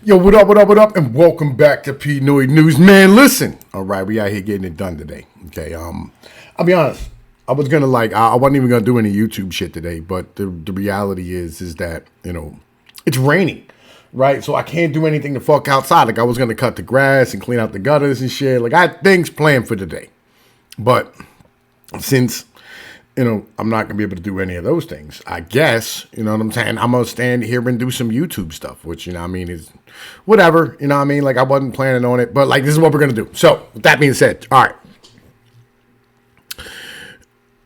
Yo, what up, and welcome back to Pnoid News. Man, listen. All right, we out here getting it done today. Okay, I'll be honest. I was gonna I wasn't even gonna do any YouTube shit today, but the reality is that, it's raining, right? So I can't do anything to fuck outside. Like, I was gonna cut the grass and clean out the gutters and shit. Like, I had things planned for today. But since I'm not going to be able to do any of those things, I guess, you know what I'm saying? I'm going to stand here and do some YouTube stuff, which, is whatever, Like, I wasn't planning on it, but, like, this is what we're going to do. So, with that being said, all right.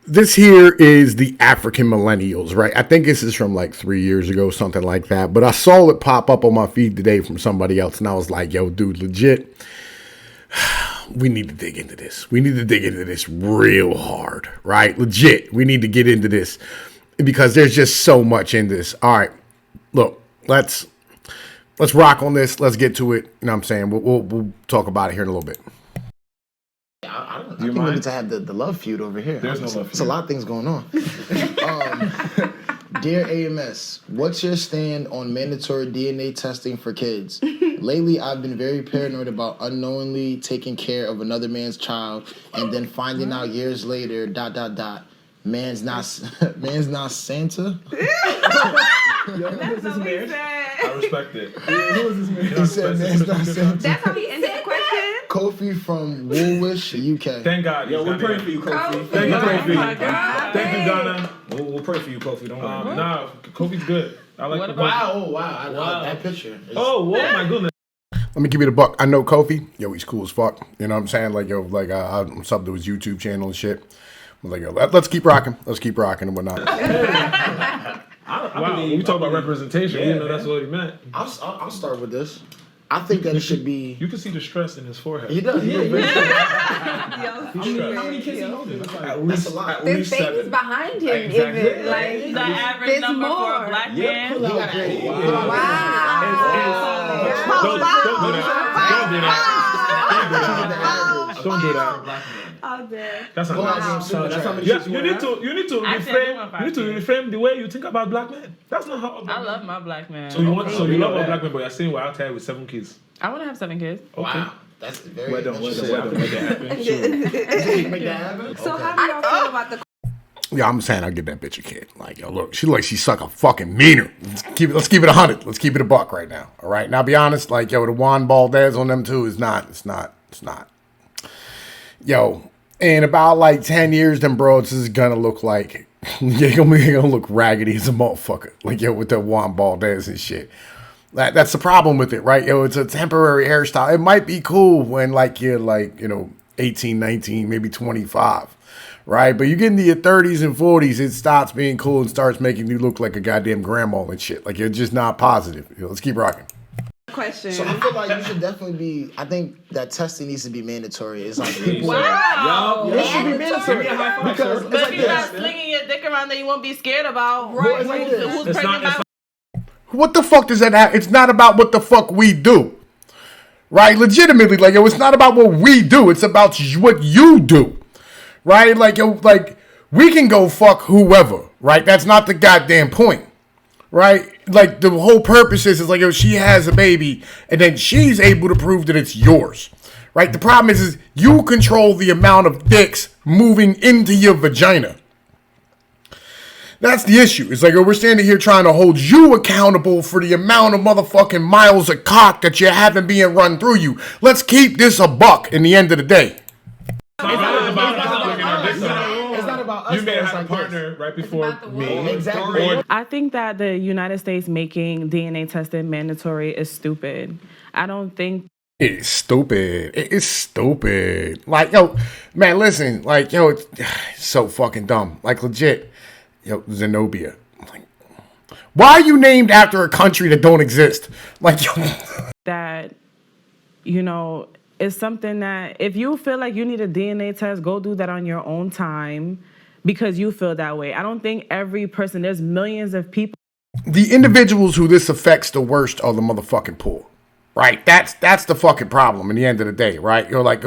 This here is the African millennials, right? I think this is from, 3 years ago, something like that. But I saw it pop up on my feed today from somebody else, and I was like, yo, dude, legit. We need to dig into this. We need to dig into this real hard, right? Legit. We need to get into this because there's just so much in this. All right, look, let's rock on this. Let's get to it. You know what I'm saying? We'll talk about it here in a little bit. I think we need to have the love feud over here. There's no love feud. It's a lot of things going on. Dear AMS, what's your stand on mandatory DNA testing for kids? Lately, I've been very paranoid about unknowingly taking care of another man's child and then finding out years later, ... Man's not Santa. Yo, that's what he said. I respect it. Who is this man? He said man's not Santa. That's how he ended the question. Kofi from Woolwich, UK. Thank God. Yo, we're praying for you, Kofi. Thank you, Kofi. Oh my God. Thank you, Ghana. We'll pray for you, Kofi. Don't worry. Nah, Kofi's good. I like What the about- Oh, wow. That picture. Oh, my goodness. Let me give you the buck. I know Kofi. Yo, he's cool as fuck. You know what I'm saying? I'm subbed to his YouTube channel and shit. I'm like, yo, let's keep rocking. Let's keep rocking and whatnot. Wow, when we talk about representation, that's what he meant. I'll start with this. I think that it should be... You can see the stress in his forehead. He does. How many kids he holding? At least, a lot. at There's least babies 7. behind him, Exactly. even. Like, The average there's number for a more. black Yeah, man. pull out. Don't do that. Oh, damn. That's not nice. That's how many Yeah, shits you need to Actually, reframe the way you think about black men. That's not how. I love my black man. So you love a black man, but you're saying we're out here with 7 kids. I want to have 7 kids. Okay. Wow. That's very... Well done. Make that happen. Make that happen? So how do y'all feel about the... Yeah, I'm saying I'll give that bitch a kid. Like, yo, look, she suck a fucking meaner. Let's keep it 100. Let's keep it a buck right now. All right. Now, be honest, like, yo, the Juan Valdez on them too is not. It's not. Yo, in about 10 years, them bros is gonna look like they're gonna look raggedy as a motherfucker. Like, yo, with the Juan Valdez and shit. That's the problem with it, right? Yo, it's a temporary hairstyle. It might be cool when you're 18, 19, maybe 25. Right, but you get into your 30s and 40s, it stops being cool and starts making you look like a goddamn grandma and shit. Like, you're just not positive. Let's keep rocking. Question. So I feel like you should definitely be... I think that testing needs to be mandatory. It's like... Wow. It should be mandatory. Because it's But like if you're not this. slinging your dick around, then you won't be scared about Right. It's like this. who's It's pregnant not- by What the fuck does that have? It's not about what the fuck we do. Right? Legitimately, yo, it's not about what we do. It's about what you do. Right? We can go fuck whoever. Right? That's not the goddamn point. Right? Like, the whole purpose is yo, she has a baby, and then she's able to prove that it's yours. Right? The problem is you control the amount of dicks moving into your vagina. That's the issue. It's we're standing here trying to hold you accountable for the amount of motherfucking miles of cock that you're having being run through you. Let's keep this a buck in the end of the day. It's not about us. You may have it's had a like partner right before me. Exactly. I think that the United States making DNA testing mandatory is stupid. I don't think It's stupid. It's stupid. Yo, man, listen. It's so fucking dumb. Legit. Yo, Zenobia. Why are you named after a country that don't exist? that, it's something that if you feel like you need a DNA test, go do that on your own time because you feel that way. I don't think every person, there's millions of people. The individuals who this affects the worst are the motherfucking poor. Right? That's the fucking problem in the end of the day, right? You're look.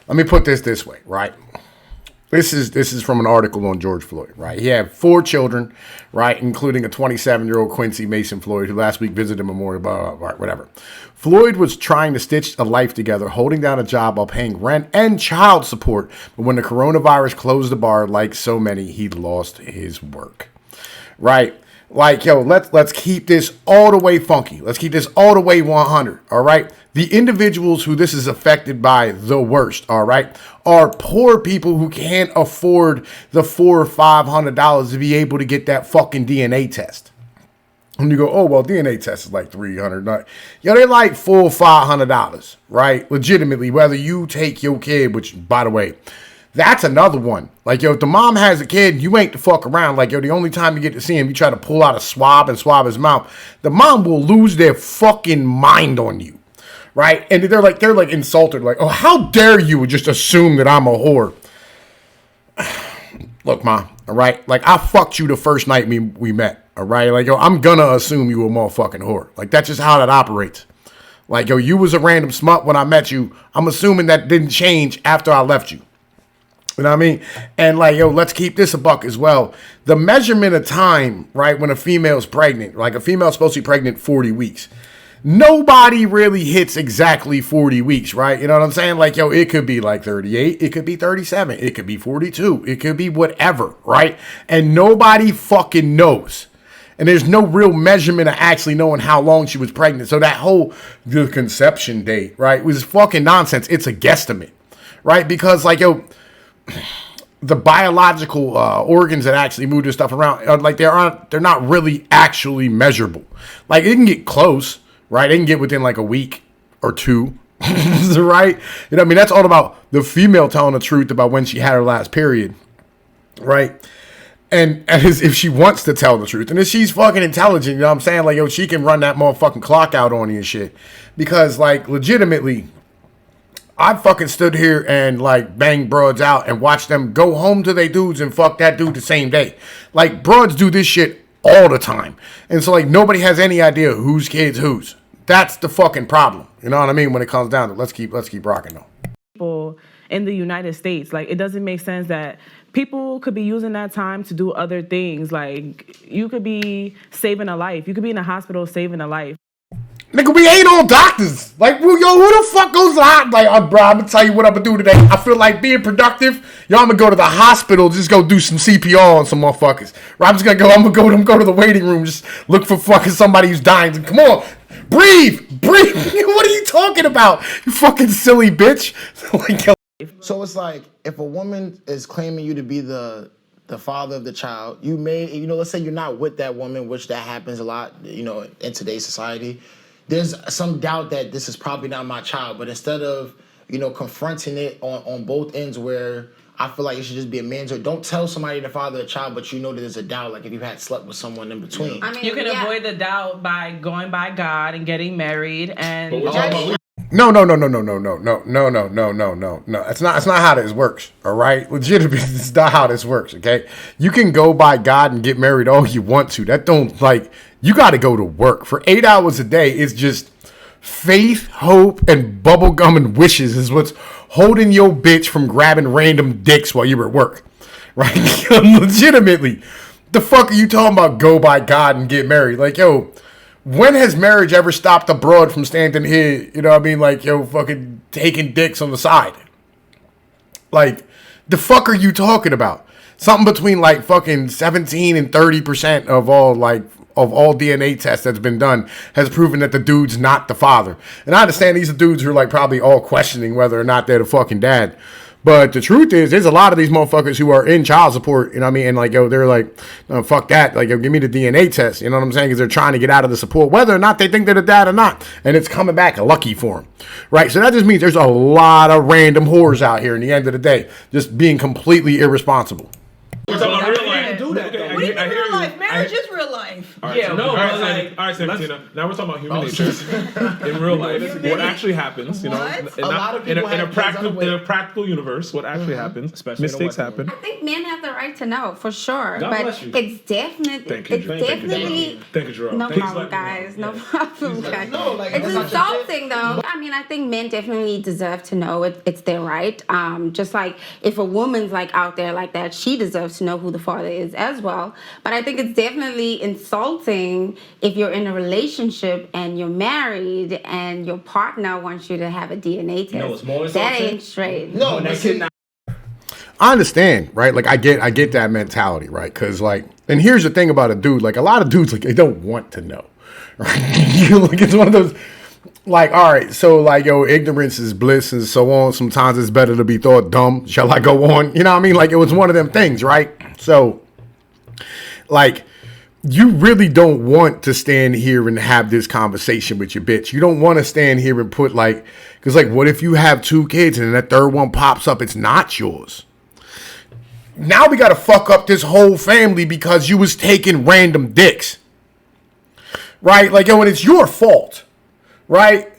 Let me put this way, right? This is from an article on George Floyd, right? He had 4 children, right, including a 27-year-old Quincy Mason Floyd, who last week visited Memorial, blah, blah, blah, whatever. Floyd was trying to stitch a life together, holding down a job while paying rent and child support. But when the coronavirus closed the bar, like so many, he lost his work, right? Like, yo, let's keep this all the way funky. Let's keep this all the way 100, all right? The individuals who this is affected by the worst, all right, are poor people who can't afford the $400 or $500 to be able to get that fucking DNA test. And you go, oh, well, DNA test is like $300. Yo, they're like $400 or $500, right? Legitimately, whether you take your kid, which, by the way, that's another one. Like, yo, if the mom has a kid, you ain't the fuck around. Like, yo, the only time you get to see him, you try to pull out a swab and swab his mouth. The mom will lose their fucking mind on you, right? And they're like insulted. Like, oh, how dare you just assume that I'm a whore? Look, ma, all right? Like, I fucked you the first night we met, all right? Like, yo, I'm gonna assume you a motherfucking whore. Like, that's just how that operates. Like, yo, you was a random smut when I met you. I'm assuming that didn't change after I left you. You know what I mean? And like, yo, let's keep this a buck as well. The measurement of time, right, when a female's pregnant, like a female's supposed to be pregnant 40 weeks. Nobody really hits exactly 40 weeks, right? You know what I'm saying? Like, yo, it could be like 38. It could be 37. It could be 42. It could be whatever, right? And nobody fucking knows. And there's no real measurement of actually knowing how long she was pregnant. So that whole the conception date, right, was fucking nonsense. It's a guesstimate, right? Because like, yo, the biological organs that actually move this stuff around, like they're not really actually measurable. Like it can get close, right? It can get within like a week or 2, right? You know what I mean? That's all about the female telling the truth about when she had her last period, right? And as if she wants to tell the truth. And if she's fucking intelligent, you know what I'm saying? Like, yo, she can run that motherfucking clock out on you and shit. Because, like, legitimately, I fucking stood here and like banged broads out and watched them go home to their dudes and fuck that dude the same day. Like broads do this shit all the time. And so like nobody has any idea whose kid's whose. That's the fucking problem. You know what I mean? When it comes down to let's keep rocking though. People in the United States, like it doesn't make sense that people could be using that time to do other things. Like you could be saving a life. You could be in a hospital saving a life. Nigga, we ain't all doctors. Like, well, yo, who the fuck goes to the like, bro, I'm gonna tell you what I'm gonna do today. I feel like being productive. Yo, I'm gonna go to the hospital, just go do some CPR on some motherfuckers. Right, I'm gonna go to the waiting room, just look for fucking somebody who's dying. Come on, breathe. What are you talking about? You fucking silly bitch. Like, yo. So it's like if a woman is claiming you to be the father of the child, you may, let's say you're not with that woman, which that happens a lot, in today's society. There's some doubt that this is probably not my child, but instead of, confronting it on both ends where I feel like it should just be a man's, or don't tell somebody to father a child, but you know that there's a doubt, like if you had slept with someone in between. I mean, You can avoid the doubt by going by God and getting married and But we're talking about No. That's not how this works. All right, legitimately, it's not how this works. Okay, you can go by God and get married all you want to. That don't like you got to go to work for 8 hours a day. It's just faith, hope, and bubblegum and wishes is what's holding your bitch from grabbing random dicks while you're at work. Right? Legitimately, the fuck are you talking about? Go by God and get married? Like, yo. When has marriage ever stopped a broad from standing here, you know what I mean, like, yo, fucking taking dicks on the side? Like, the fuck are you talking about? Something between, like, fucking 17 and 30% of all DNA tests that's been done has proven that the dude's not the father. And I understand these are dudes who are, like, probably all questioning whether or not they're the fucking dad. But the truth is, there's a lot of these motherfuckers who are in child support, you know what I mean? And like, yo, they're like, no, fuck that. Like, yo, give me the DNA test. You know what I'm saying? Because they're trying to get out of the support, whether or not they think they're the dad or not. And it's coming back lucky for them. Right? So that just means there's a lot of random whores out here in the end of the day, just being completely irresponsible. we're talking about real I life. can't do that, though. Okay, What do you mean I hear real you. life? Marriage is real life. Yeah, no, all right, but like, all right, Santina. Now we're talking about human Oh, nature. In real life, what actually happens, you know, What? in A lot of people have kids on the way. in a practical universe, what actually happens, Especially in the mistakes Western happen. I think men have the right to know for sure, God but bless you. it's definitely, Thank you, it's Jerome. definitely. Thank you, Jerome. No Thank you. problem, guys. No problem, guys. No, like, It's that's not your insulting, though. I mean, I think men definitely deserve to know it's their right. Just like if a woman's like out there like that, she deserves to know who the father is as well. But I think it's definitely insulting if you're in a relationship and you're married and your partner wants you to have a DNA test. No, it's more that insulting. ain't straight. No, When but that see, kid not I understand, right? Like I get that mentality, right? Because like, and here's the thing about a dude. Like a lot of dudes, like they don't want to know, right? Like it's one of those, like, all right, so like, yo, ignorance is bliss and so on. Sometimes it's better to be thought dumb. Shall I go on? You know what I mean? Like it was one of them things, right? So, like, you really don't want to stand here and have this conversation with your bitch. You don't want to stand here and put like, because like, what if you have 2 kids and then that third one pops up? It's not yours. Now we got to fuck up this whole family because you was taking random dicks. Right? Like, yo, and it's your fault. Right?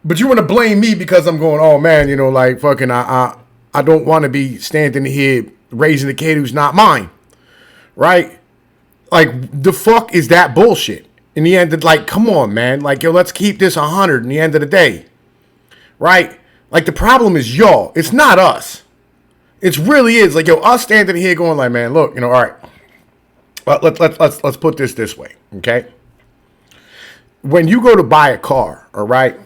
But you want to blame me because I'm going, oh, man, you know, like, fucking, I don't want to be standing here raising a kid who's not mine. Right? Like, the fuck is that bullshit? In the end, like, come on, man. Like, yo, let's keep this 100 in the end of the day. Right? Like, the problem is y'all. It's not us. It really is. Like, yo, us standing here going like, man, look, you know, all right. Let's put this way, okay? When you go to buy a car, all right,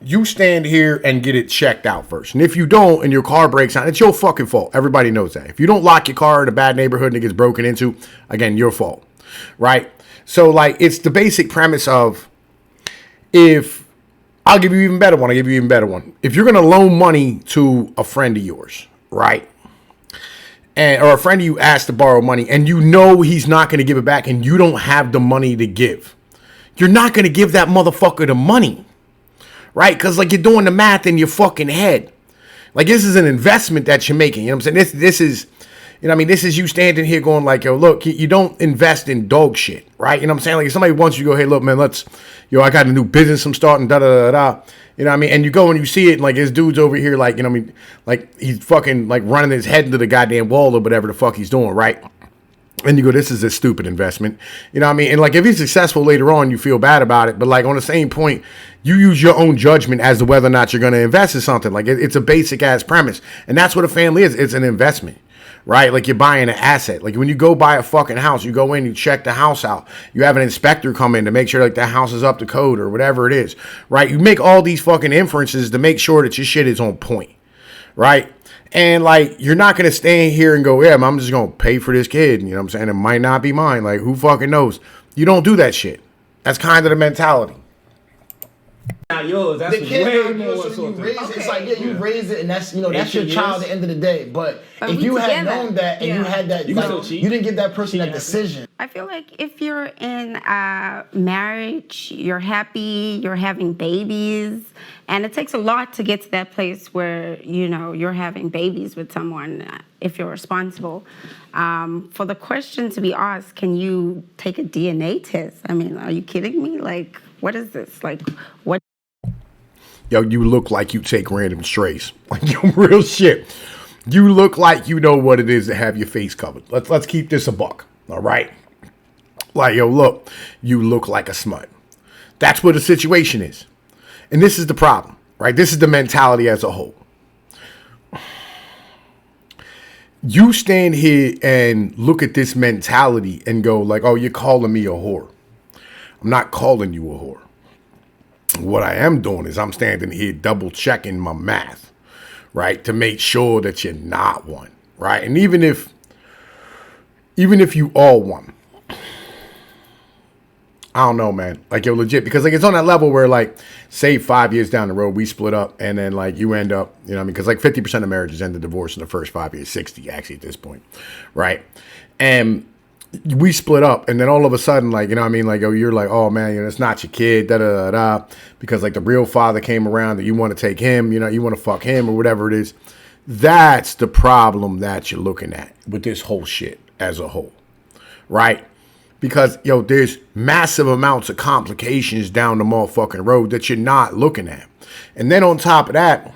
you stand here and get it checked out first. And if you don't and your car breaks down, it's your fucking fault. Everybody knows that. If you don't lock your car in a bad neighborhood and it gets broken into, again, your fault, right? So, like, it's the basic premise of if I'll give you even better one. I'll give you even better one. If you're going to loan money to a friend of yours, right? Or a friend of you asks to borrow money and you know he's not going to give it back and you don't have the money to give. You're not going to give that motherfucker the money, right? Because like you're doing the math in your fucking head. Like this is an investment that you're making. You know what I'm saying? This is, you know what I mean? This is you standing here going like, yo, look, you don't invest in dog shit, right? You know what I'm saying? Like if somebody wants you to go, hey, look, man, I got a new business I'm starting, da-da-da-da. You know what I mean? And you go and you see it, and like his dude's over here, like, you know what I mean? Like he's fucking like running his head into the goddamn wall or whatever the fuck he's doing, right? And you go, this is a stupid investment. You know what I mean? And like if he's successful later on, you feel bad about it. But like on the same point, you use your own judgment as to whether or not you're going to invest in something. Like it's a basic ass premise. And that's what a family is. It's an investment. Right? Like you're buying an asset. Like when you go buy a fucking house, you go in, you check the house out. You have an inspector come in to make sure like the house is up to code or whatever it is. Right? You make all these fucking inferences to make sure that your shit is on point. Right? And like you're not going to stand here and go, yeah, I'm just going to pay for this kid. You know what I'm saying? It might not be mine. Like who fucking knows? You don't do that shit. That's kind of the mentality. not yours. That's The kid way not more yours, so you insulting. raise it. It's like, yeah, you raise it, and that's, you know, that's your 18 child at years. the end of the day. But if we you had together. known that and you Yeah. had that, You can like, still cheat. you didn't give that person that Cheating decision. I feel like if you're in a marriage, you're happy, you're having babies, and it takes a lot to get to that place where, you know, you're having babies with someone if you're responsible. For the question to be asked, can you take a DNA test? I mean, are you kidding me? Like, what is this? Like, what? Yo, you look like you take random strays. Like, yo, real shit. You look like you know what it is to have your face covered. Let's keep this a buck, all right? Like, yo, look, you look like a smut. That's what the situation is. And this is the problem, right? This is the mentality as a whole. You stand here and look at this mentality and go like, oh, you're calling me a whore. I'm not calling you a whore. What I am doing is I'm standing here double checking my math, right? To make sure that you're not one, right? And even if you are one, I don't know, man. Like, yo, legit, because like it's on that level where like, say 5 years down the road, we split up and then like you end up, you know what I mean? Because like 50% of marriages end in divorce in the first 5 years, 60 actually at this point, right? And we split up and then all of a sudden, like, you know what I mean? Like, oh, you're like, oh man, you know, it's not your kid, da-da-da-da. Because like the real father came around that you want to take him, you know, you want to fuck him or whatever it is. That's the problem that you're looking at with this whole shit as a whole, right? because, yo, there's massive amounts of complications down the motherfucking road that you're not looking at. And then on top of that,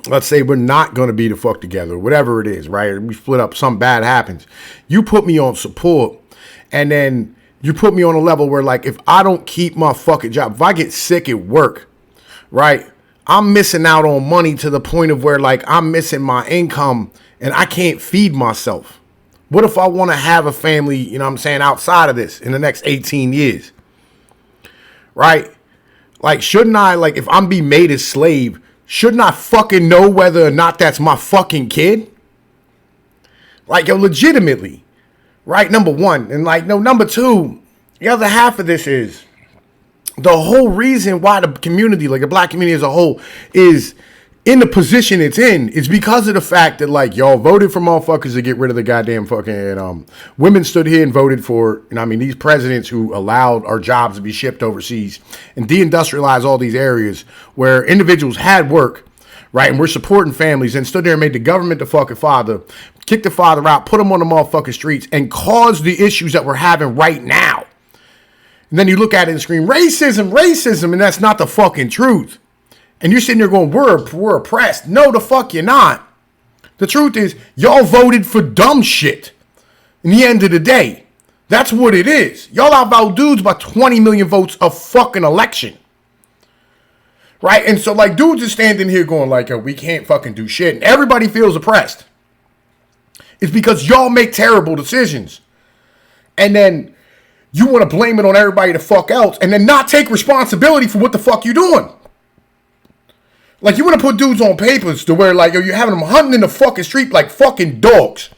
let's say we're not going to be the fuck together, whatever it is, right? We split up, something bad happens. You put me on support, and then you put me on a level where, like, if I don't keep my fucking job, if I get sick at work, right, I'm missing out on money to the point of where, like, I'm missing my income and I can't feed myself. What if I want to have a family, you know what I'm saying, outside of this in the next 18 years, right? Like, shouldn't I, like, if I'm being made a slave, shouldn't I fucking know whether or not that's my fucking kid? Like, yo, legitimately, right? Number one. And, like, no, number two, the other half of this is the whole reason why the community, like the black community as a whole, is in the position it's in is because of the fact that, like, y'all voted for motherfuckers to get rid of the goddamn fucking women stood here and voted for, you know, I mean, these presidents who allowed our jobs to be shipped overseas and deindustrialize all these areas where individuals had work, right, and we're supporting families, and stood there and made the government the fucking father, kicked the father out, put him on the motherfucking streets, and caused the issues that we're having right now. And then you look at it and scream, racism, racism, and that's not the fucking truth. And you're sitting there going, we're oppressed. No, the fuck you're not. The truth is, y'all voted for dumb shit. In the end of the day, that's what it is. Y'all outvote dudes by 20 million votes a fucking election. Right? And so, like, dudes are standing here going, like, yo, we can't fucking do shit. And everybody feels oppressed. It's because y'all make terrible decisions. And then you want to blame it on everybody the fuck else and then not take responsibility for what the fuck you doing. Like, you want to put dudes on papers to where, like, yo, you're having them hunting in the fucking street like fucking dogs.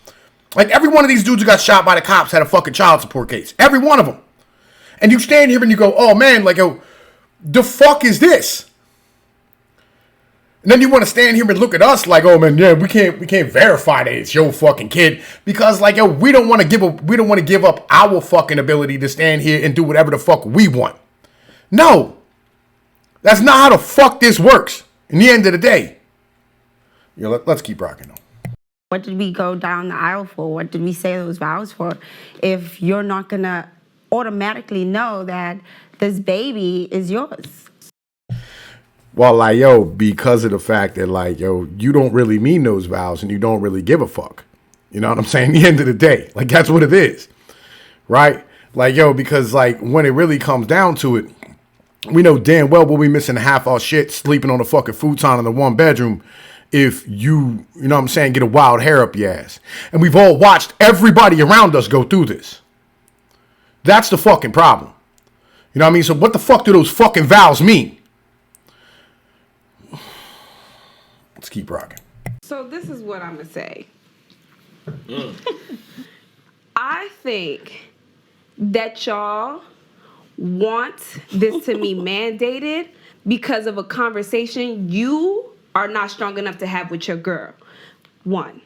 Like, every one of these dudes who got shot by the cops had a fucking child support case. Every one of them. And you stand here and you go, oh, man, like, yo, the fuck is this? And then you want to stand here and look at us like, oh, man, yeah, we can't verify that it's your fucking kid. Because, like, yo, we don't want to give up our fucking ability to stand here and do whatever the fuck we want. No. That's not how the fuck this works. In the end of the day, let's keep rocking though. What did we go down the aisle for? What did we say those vows for? If you're not going to automatically know that this baby is yours. Well, like, yo, because of the fact that, like, yo, you don't really mean those vows and you don't really give a fuck. You know what I'm saying? At the end of the day, like, that's what it is. Right? Like, yo, because, like, when it really comes down to it, we know damn well we'll be missing half our shit sleeping on a fucking futon in the one bedroom if you know what I'm saying, get a wild hair up your ass. And we've all watched everybody around us go through this. That's the fucking problem. You know what I mean? So what the fuck do those fucking vows mean? Let's keep rocking. So this is what I'm going to say. I think that y'all want this to be mandated because of a conversation you are not strong enough to have with your girl. One.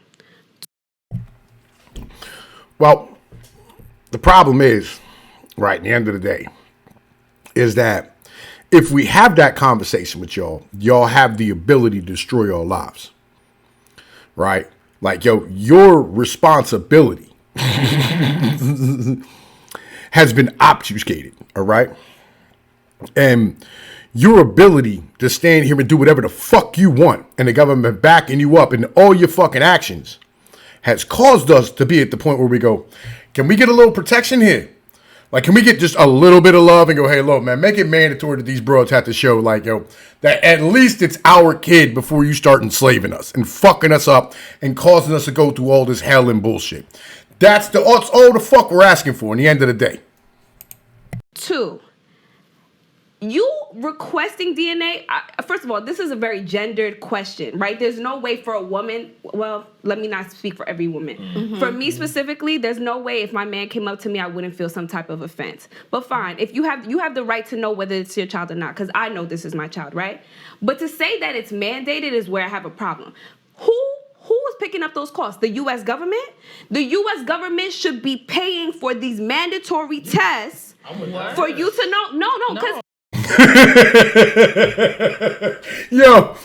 Well, the problem is, right, at the end of the day, is that if we have that conversation with y'all have the ability to destroy your lives. Right? Like, yo, your responsibility has been obfuscated, all right? And your ability to stand here and do whatever the fuck you want and the government backing you up in all your fucking actions has caused us to be at the point where we go, can we get a little protection here? Like, can we get just a little bit of love and go, hey, look, man, make it mandatory that these bros have to show, like, yo, that at least it's our kid before you start enslaving us and fucking us up and causing us to go through all this hell and bullshit. That's all the fuck we're asking for in the end of the day. Two, you requesting DNA, first of all, this is a very gendered question, right? There's no way for a woman, well, let me not speak for every woman. Mm-hmm. For me specifically, there's no way if my man came up to me, I wouldn't feel some type of offense. But fine, if you have the right to know whether it's your child or not, because I know this is my child, right? But to say that it's mandated is where I have a problem. Who is picking up those costs? The U.S. government? The U.S. government should be paying for these mandatory tests for you to know. No, because... yo,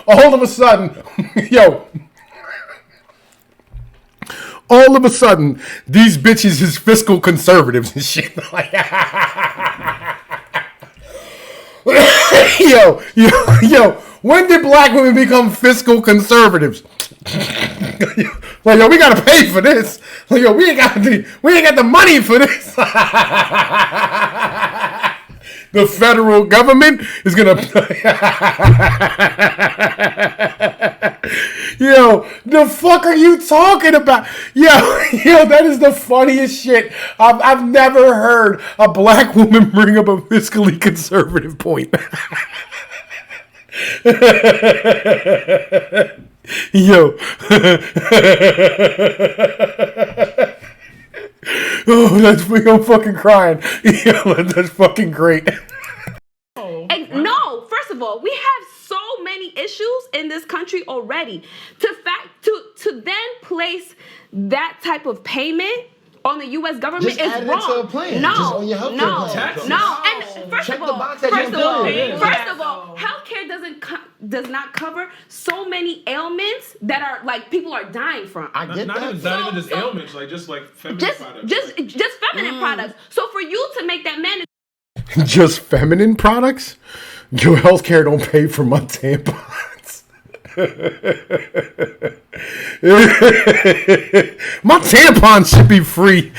all of a sudden, all of a sudden, these bitches is fiscal conservatives and shit. Like, yo, when did black women become fiscal conservatives? Like, yo, we gotta pay for this. Like, yo, we ain't got the money for this. The federal government is gonna. Yo, the fuck are you talking about? Yo, that is the funniest shit. I've never heard a black woman bring up a fiscally conservative point. Yo. Oh, I'm fucking crying. Yo, that's fucking great. No, first of all, we have so many issues in this country already. To then place that type of payment on the U.S. government Just is add it wrong. to a plan. No, Just on your healthcare plan. no. And first Check of the all, box that you first of fill all, in. healthcare does not cover so many ailments that are like people are dying from. I get Not even that. just ailments, just like feminine products. Just feminine products. So for you to make that mandatory. Just feminine products? Your healthcare don't pay for my tampons. My tampons should be free.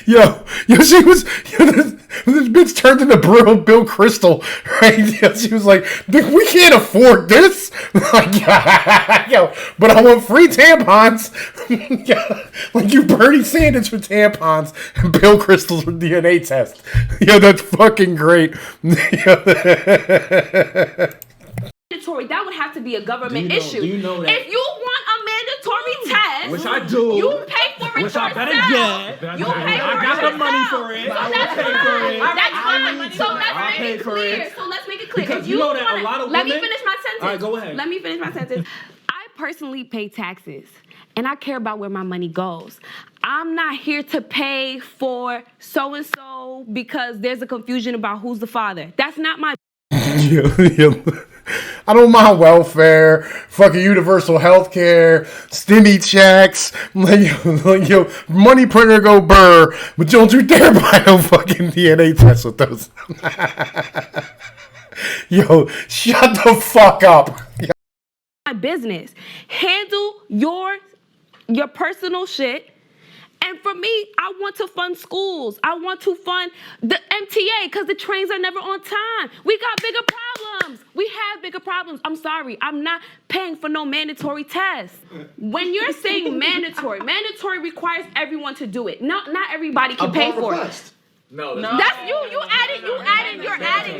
Yo, she was, this bitch turned into Bill Crystal, right? Yo, she was like, we can't afford this. Like, yo, but I want free tampons. Like you Bernie Sanders for tampons and Bill Crystal's for DNA test. Yo, that's fucking great. Mandatory, that would have to be a government issue. do you know that- If you want a mandatory test, Which I do. you pay for it Which I yourself. better get. You pay for I it got the yourself. money for it. So I will that's pay fine. for it. That's fine. So I'll let's pay make it for clear. it. So let's make it clear. Because If you know that a wanna- lot of let me women- finish my sentence. All right, go ahead. Let me finish my sentence. I personally pay taxes, and I care about where my money goes. I'm not here to pay for so and so because there's a confusion about who's the father. That's not my. Yo, I don't mind welfare, fucking universal health care, stimmy checks, like, yo, money printer go burr, but don't you dare buy no fucking DNA test with those. Yo, shut the fuck up. My business. Handle your personal shit. And for me, I want to fund schools. I want to fund the MTA because the trains are never on time. We got bigger problems. We have bigger problems. I'm sorry. I'm not paying for no mandatory tests. When you're saying mandatory requires everyone to do it. Not everybody can pay for it. No. That's you're adding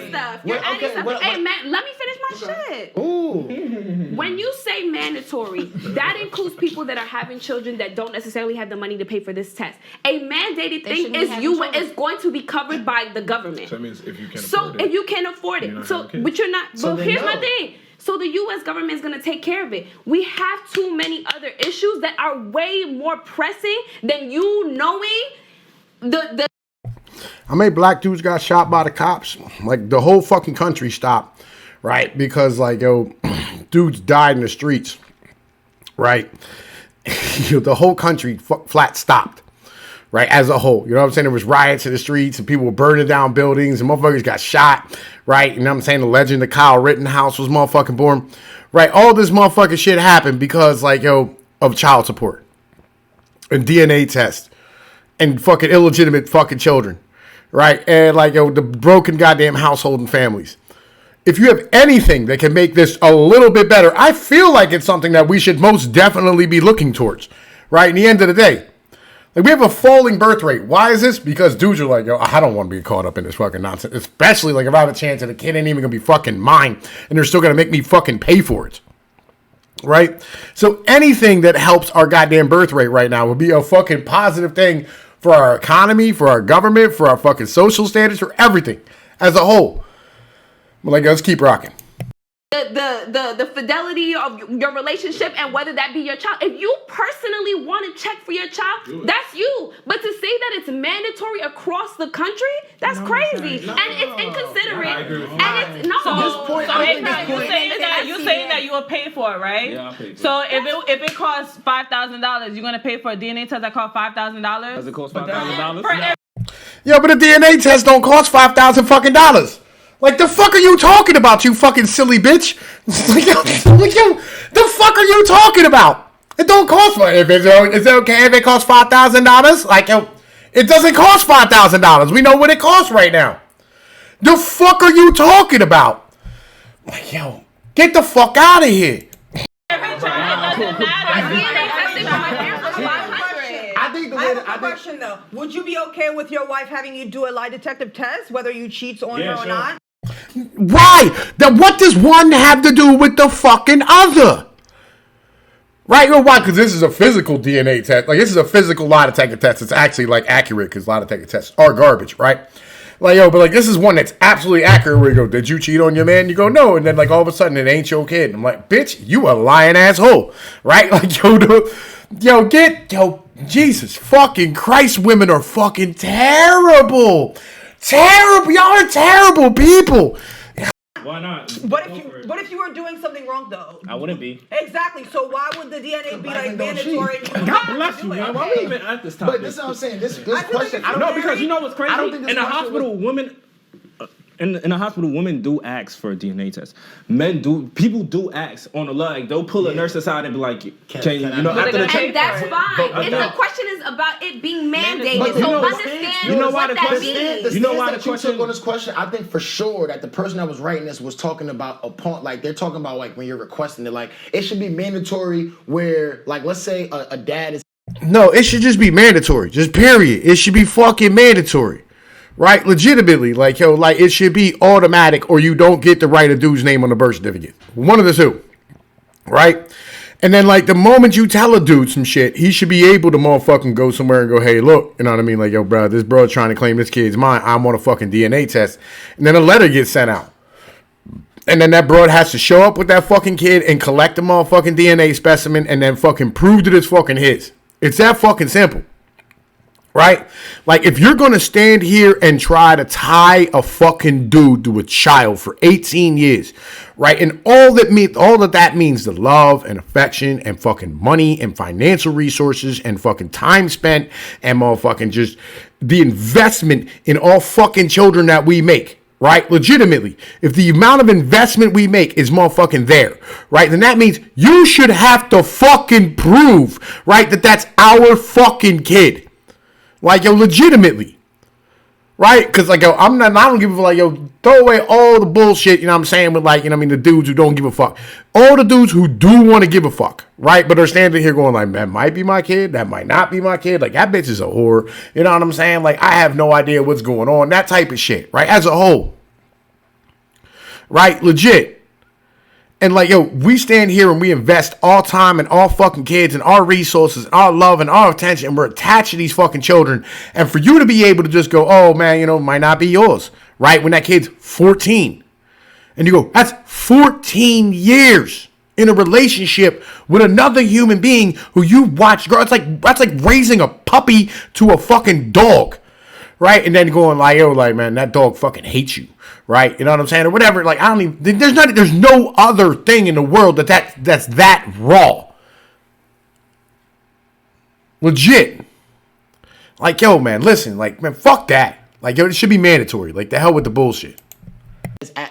stuff. You're adding stuff. Hey man, let me finish my shit. Ooh. When you say mandatory, that includes people that are having children that don't necessarily have the money to pay for this test. A mandated thing shouldn't be is having children. is going to be covered by the government. So that means if you can't So afford it. if you can't afford you're it, not so having kids. but you're not. So But then here's my no. thing. So the U.S. government is going to take care of it. We have too many other issues that are way more pressing than you knowing the. How many black dudes got shot by the cops? Like, the whole fucking country stopped, right? Because, like, yo, dudes died in the streets, right? Yo, the whole country flat stopped, right? As a whole. You know what I'm saying? There was riots in the streets and people were burning down buildings and motherfuckers got shot, right? You know what I'm saying? The legend of Kyle Rittenhouse was motherfucking born, right? All this motherfucking shit happened because, like, yo, of child support and DNA tests and fucking illegitimate fucking children. Right? And like, yo, the broken goddamn household and families. If you have anything that can make this a little bit better, I feel like it's something that we should most definitely be looking towards. Right? In the end of the day. Like, we have a falling birth rate. Why is this? Because dudes are like, yo, I don't want to be caught up in this fucking nonsense. Especially like if I have a chance that a kid ain't even gonna be fucking mine and they're still gonna make me fucking pay for it. Right? So anything that helps our goddamn birth rate right now would be a fucking positive thing for our economy, for our government, for our fucking social standards, for everything as a whole. But like, let's keep rocking. The the fidelity of your relationship and whether that be your child. If you personally want to check for your child, that's you. But to say that it's mandatory across the country, that's crazy. And it's inconsiderate. I agree with you. And it's no. So this point, I think this You point. saying that you will pay for it, right? Yeah, I'll pay for it. So if it costs $5,000, you're gonna pay for a DNA test that costs $5,000. Does it cost $5,000? Yeah, but a DNA test don't cost $5,000 fucking dollars. Like, the fuck are you talking about, you fucking silly bitch? Like, yo, the fuck are you talking about? It don't cost money. Is it okay if it costs $5,000? Like, yo, it doesn't cost $5,000. We know what it costs right now. The fuck are you talking about? Like, yo, get the fuck out of here. Every child, it doesn't matter. I think the I way have that a question though. Would you be okay with your wife having you do a lie detective test, whether you cheat on her or not? Why? What does one have to do with the fucking other? Right? Or why? Because this is a physical DNA test. Like, this is a physical lie detector test. It's actually, like, accurate because lie detector tests are garbage, right? Like, yo, but, like, this is one that's absolutely accurate where you go, did you cheat on your man? You go, no. And then, like, all of a sudden, it ain't your kid. I'm like, bitch, you a lying asshole. Right? Like, yo, Jesus fucking Christ, women are fucking terrible. Terrible. Y'all are terrible people. Why not? What if you were doing something wrong though? I wouldn't be. Exactly. So why would the DNA be like mandatory? God bless you, man. Why are we even at this topic? But this is what I'm saying. This feel like question. if No, because you know what's crazy? I don't think this in a question hospital, women. In a hospital, women do ask for a DNA test. People do ask on the leg. They'll pull a nurse aside and be like, "Can you know?" After the check, And that's fine. But If the question is about it being mandated, But so you know- understand you know why what the that question- means. You know why the that you question- took on this question? I think for sure that the person that was writing this was talking about upon, like they're talking about like when you're requesting it, like it should be mandatory. Where like let's say a dad is. No, it should just be mandatory. Just period. It should be fucking mandatory. Right? Legitimately. Like, yo, like it should be automatic or you don't get to write a dude's name on the birth certificate. One of the two. Right? And then, like, the moment you tell a dude some shit, he should be able to motherfucking go somewhere and go, hey, look, you know what I mean? Like, yo, bro, this bro trying to claim this kid's mine. I want a fucking DNA test. And then a letter gets sent out. And then that broad has to show up with that fucking kid and collect the motherfucking DNA specimen and then fucking prove that it's fucking his. It's that fucking simple. Right? Like, if you're going to stand here and try to tie a fucking dude to a child for 18 years, right? And all that means the love and affection and fucking money and financial resources and fucking time spent and motherfucking just the investment in all fucking children that we make. Right? Legitimately. If the amount of investment we make is motherfucking there, right? Then that means you should have to fucking prove, right, that that's our fucking kid. Like, yo, legitimately. Right? Because, like, yo, I don't give a fuck. Like, yo, throw away all the bullshit, you know what I'm saying, with, like, you know what I mean, the dudes who don't give a fuck. All the dudes who do want to give a fuck, right? But are standing here going, like, that might be my kid, that might not be my kid. Like, that bitch is a whore. You know what I'm saying? Like, I have no idea what's going on. That type of shit, right? As a whole. Right? Legit. And like, yo, we stand here and we invest all time and all fucking kids and our resources, and our love and our attention, and we're attached to these fucking children. And for you to be able to just go, oh man, you know, might not be yours, right? When that kid's 14. And you go, that's 14 years in a relationship with another human being who you watch grow. That's like raising a puppy to a fucking dog. Right? And then going like, yo, like, man, that dog fucking hates you. Right? You know what I'm saying? Or whatever. Like, I don't even, there's no other thing in the world that's that raw. Legit. Like, yo, man, listen, like, man, fuck that. Like, yo, it should be mandatory. Like, the hell with the bullshit.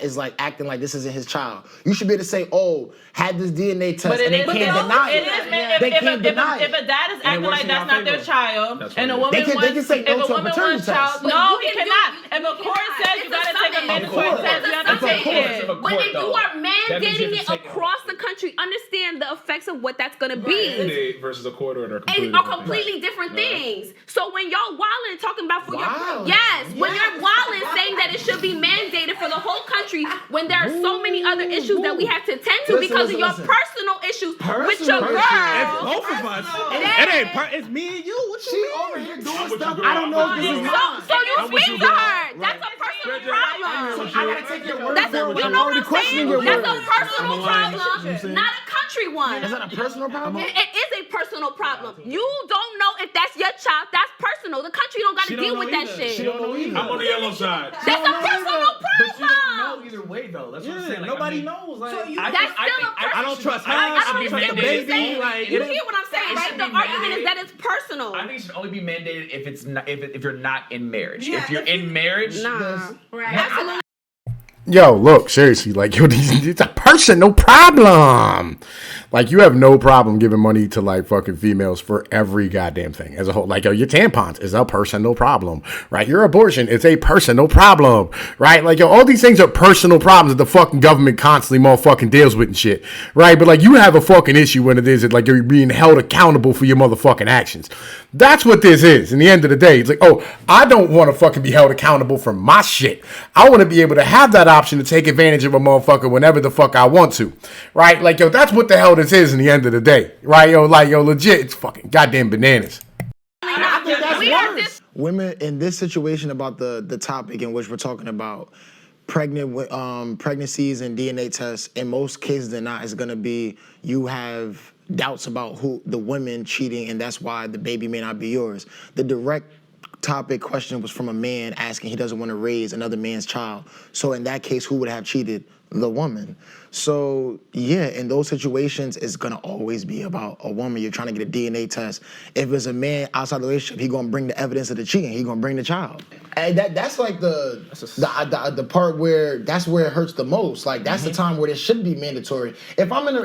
Is like acting like this isn't his child. You should be able to say, "Oh, had this DNA test," But and they can't deny it. They can't deny If it. a dad is acting works like in that's your not their favor. child, That's and a right. woman They can say no if a to a woman paternity wants test. child, But no, you he can cannot. do- If a you court cannot. says you It's gotta a take a summons. mandatory Of course. test, you have to It's a take summons. it. But if you are That means you mandating have it to take it. across the country, understand the effects of what that's going to be. Mandate versus a court order And are completely different things. So when y'all wildin' talking about for your when you're wildin' saying that it should be mandated for the whole country, when there are so many other issues that we have to attend to because of your personal issues with your girl. Both of us. It ain't it's me and you. What you She over here doing with stuff. you, I don't know if girl. this is I'm mine. So you I'm with speak you, to girl. her. That's a personal problem. problem. I gotta take your word That's for it. you know what I'm saying? That's a personal problem, not a country one. Is that a personal problem? It is a personal problem. You don't know if that's your child. That's personal. The country don't got to deal with that shit. She don't know either. I'm on the yellow side. That's a personal But you don't know problem. either way, though. That's what I'm saying. Like, Nobody I mean, knows. Like, So you- I That's still a I don't trust her. I I don't don't trust the understand what you're baby. saying. Like, You it hear what I'm saying, It right? should The be argument is mandated. that it's personal. I think it should only be mandated if it's not if you're not in marriage. If you're in marriage, Nah. Absolutely. Yo, look, seriously, like, yo, it's a personal problem. Like, you have no problem giving money to, like, fucking females for every goddamn thing as a whole. Like, yo, your tampons is a personal problem, right? Your abortion is a personal problem, right? Like, yo, all these things are personal problems that the fucking government constantly motherfucking deals with and shit, right? But, like, you have a fucking issue when it is that, like, you're being held accountable for your motherfucking actions. That's what this is. In the end of the day, it's like, oh, I don't want to fucking be held accountable for my shit. I want to be able to have that option to take advantage of a motherfucker whenever the fuck I want to, right? Like, yo, that's what the hell this is in the end of the day, right? Yo, like, yo, legit, it's fucking goddamn bananas. I think that's We are worse. just- Women in this situation about the topic in which we're talking about pregnancies and DNA tests, in most cases than not, is going to be you have doubts about who the women cheating, and that's why the baby may not be yours. The direct topic question was from a man asking he doesn't want to raise another man's child. So in that case, who would have cheated? The woman. So yeah, in those situations, it's gonna always be about a woman. You're trying to get a DNA test. If it's a man outside the relationship, he gonna bring the evidence of the cheating. He gonna bring the child. And that's like the part where that's where it hurts the most. Like that's the time where it should be mandatory. If I'm in a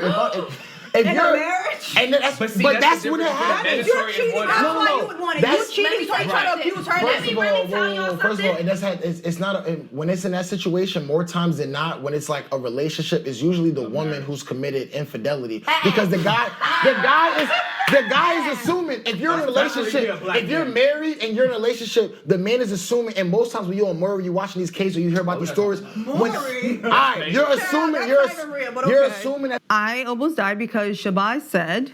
if In a you're marriage? and that's But see, but that's that's when the it difference between happens. You're mandatory cheating. and That's No, why no, you would want it. that's- You cheating, so you try to abuse her. First of all, tell y'all first of all, something. and it's not when it's in that situation. More times than not, when it's like a relationship, is usually the woman who's committed infidelity because the guy is assuming if you're in a relationship, if you're married and you're in a relationship, the man is assuming. And most times when you're on Maury, you're watching these cases or you hear about these stories. Maury? Alright, you're assuming that's you're not even real, but you're okay. assuming that. I almost died because Shabazz said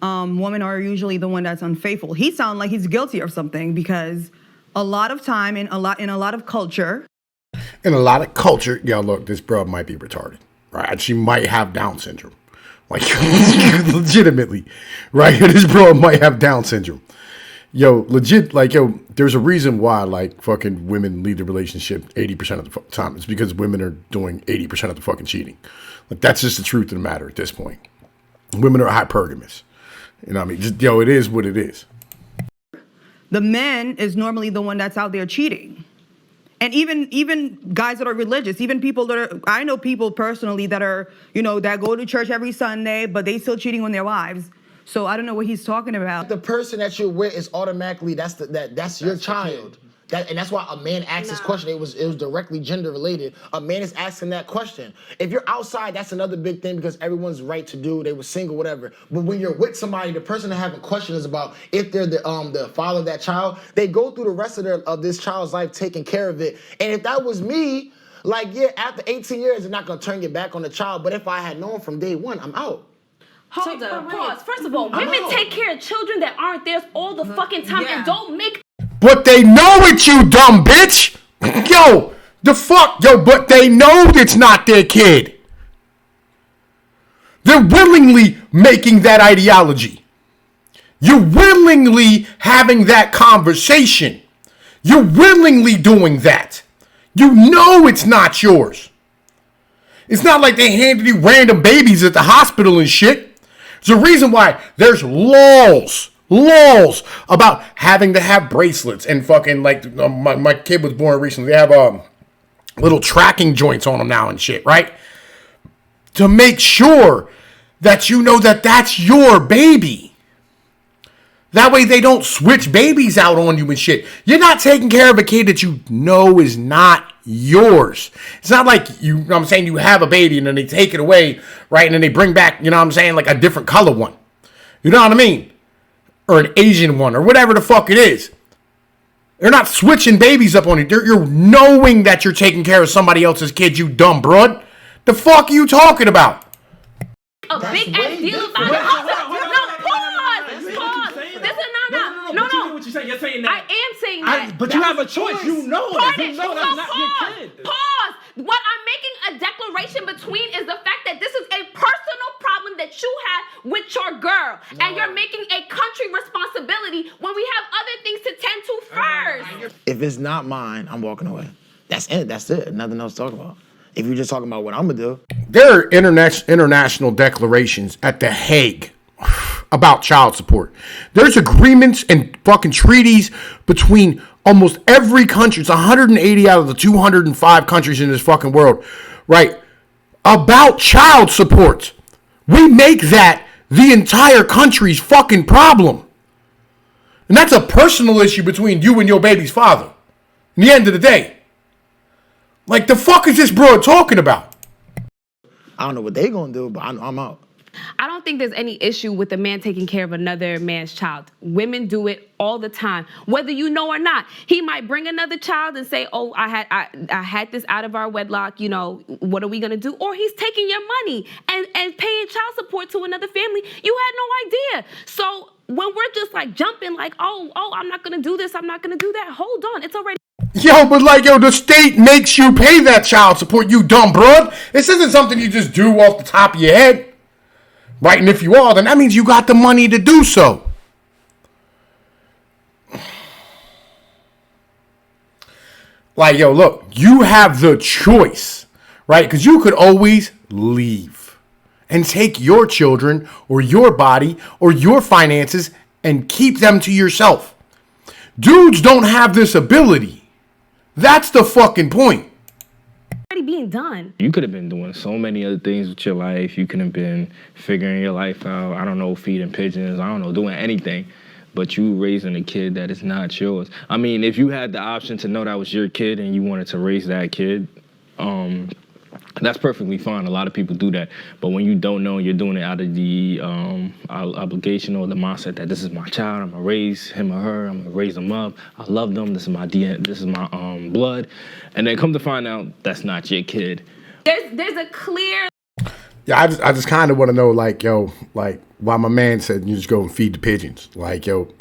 women are usually the one that's unfaithful. He sounds like he's guilty of something because a lot of time in a lot of culture. In a lot of culture, yo, look, this bro might be retarded, right? She might have Down syndrome. Like, legitimately, right? This bro might have Down syndrome. Yo, legit, like, yo, there's a reason why, like, fucking women leave the relationship 80% of the time. It's because women are doing 80% of the fucking cheating. Like, that's just the truth of the matter at this point. Women are hypergamous. You know what I mean? Just, yo, it is what it is. The man is normally the one that's out there cheating. And even guys that are religious, even people that are, I know people personally that are, that go to church every Sunday, but they still cheating on their wives. So I don't know what he's talking about. The person that you're with is automatically that's your child. And that's why a man asked this question. It was directly gender related. A man is asking that question. If you're outside, that's another big thing because everyone's right to do. They were single, whatever. But when you're with somebody, the person that having questions about if they're the father of that child, they go through the rest of this child's life taking care of it. And if that was me, like after 18 years, they're not gonna turn your back on the child. But if I had known from day one, I'm out. Hold up, pause. First of all, women take care of children that aren't theirs all the fucking time and don't make. But they know it's you, dumb bitch. Yo, the fuck? Yo, but they know it's not their kid. They're willingly making that ideology. You're willingly having that conversation. You're willingly doing that. You know it's not yours. It's not like they handed you random babies at the hospital and shit. There's a reason why there's laws about having to have bracelets and fucking like my kid was born recently. They have little tracking joints on them now and shit, right? To make sure that you know that that's your baby. That way they don't switch babies out on you and shit. You're not taking care of a kid that you know is not yours. It's not like you know what I'm saying, you have a baby and then they take it away, right? And then they bring back, you know what I'm saying, like a different color one. You know what I mean? Or an Asian one, or whatever the fuck it is. They're not switching babies up on you. You're knowing that you're taking care of somebody else's kid, you dumb broad. The fuck are you talking about? A big ass deal about it. No, pause. This is no. you're saying I that. am saying that. But you have a choice. You know that. Pardon. You know So that's not pause. your kid. Pause. What I'm making a declaration between is the fact that this is a personal problem that you have with your girl, and you're making a country responsibility when we have other things to tend to first. If it's not mine, I'm walking away. That's it. That's it. Nothing else to talk about. If you're just talking about what I'm gonna do, There are international declarations at The Hague about child support. There's agreements and fucking treaties between almost every country. It's 180 out of the 205 countries in this fucking world, right? About child support. We make that the entire country's fucking problem. And that's a personal issue between you and your baby's father. In the end of the day. Like, the fuck is this bro talking about? I don't know what they gonna do, but I'm out. I don't think there's any issue with a man taking care of another man's child. Women do it all the time, whether you know or not. He might bring another child and say, "Oh, I had this out of our wedlock. You know, what are we gonna do?" Or he's taking your money and paying child support to another family. You had no idea. So when we're just like jumping, like, "Oh, I'm not gonna do this. I'm not gonna do that." Hold on, it's already. Yo, but like, yo, the state makes you pay that child support, you dumb broad. This isn't something you just do off the top of your head. Right, and if you are, then that means you got the money to do so. Like, yo, look, you have the choice, right? Because you could always leave and take your children or your body or your finances and keep them to yourself. Dudes don't have this ability. That's the fucking point. Being done. You could have been doing so many other things with your life. You could have been figuring your life out. I don't know, feeding pigeons. I don't know, doing anything. But you raising a kid that is not yours. I mean, if you had the option to know that was your kid and you wanted to raise that kid, that's perfectly fine. A lot of people do that. But when you don't know, you're doing it out of the obligation or the mindset that this is my child. I'm gonna raise him or her. I'm gonna raise them up. I love them. This is my DNA. This is my blood. And then come to find out that's not your kid. There's a clear. Yeah, I just kind of want to know, like, yo, like, why my man said you just go and feed the pigeons. Like, yo,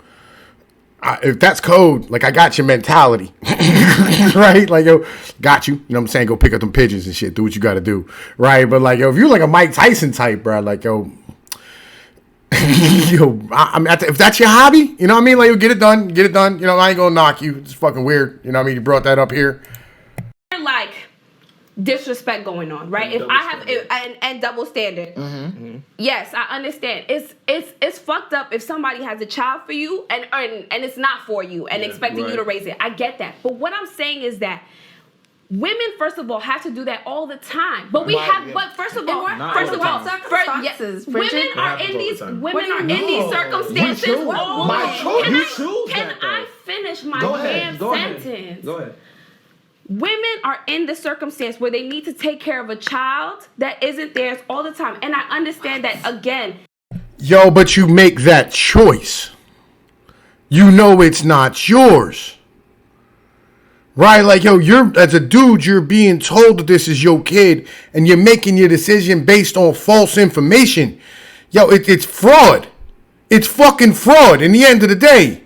if that's code, like, I got your mentality, right? Like, yo, got you. You know what I'm saying? Go pick up them pigeons and shit. Do what you got to do, right? But, like, yo, if you're like a Mike Tyson type, bro, like, yo, I mean, if that's your hobby, you know what I mean? Like, yo, get it done. You know, I ain't going to knock you. It's fucking weird. You know what I mean? You brought that up here. Like disrespect going on, right? If I have and double standard. Mm-hmm. Yes, I understand. It's fucked up if somebody has a child for you and it's not for you and expecting you to raise it. I get that. But what I'm saying is that women, first of all, have to do that all the time. But we have. But first of all, women are in these circumstances. My choice. You choose Can that, though. I finish my damn sentence? Go ahead. Women are in the circumstance where they need to take care of a child that isn't theirs all the time. And I understand that, again. Yo, but you make that choice. You know it's not yours. Right? Like, yo, as a dude, you're being told that this is your kid and you're making your decision based on false information. Yo, it's fraud. It's fucking fraud in the end of the day.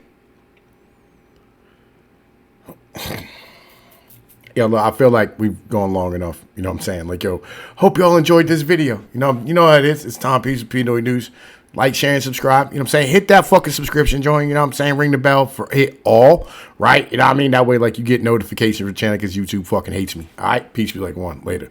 Yo, look, I feel like we've gone long enough. You know what I'm saying? Like, yo, hope y'all enjoyed this video. You know how it is. It's Tom Peace with Pnoid News. Like, share, and subscribe. You know what I'm saying? Hit that fucking subscription join. You know what I'm saying? Ring the bell for hit all. Right? You know what I mean? That way, like, you get notifications for the channel because YouTube fucking hates me. All right? Peace be like one. Later.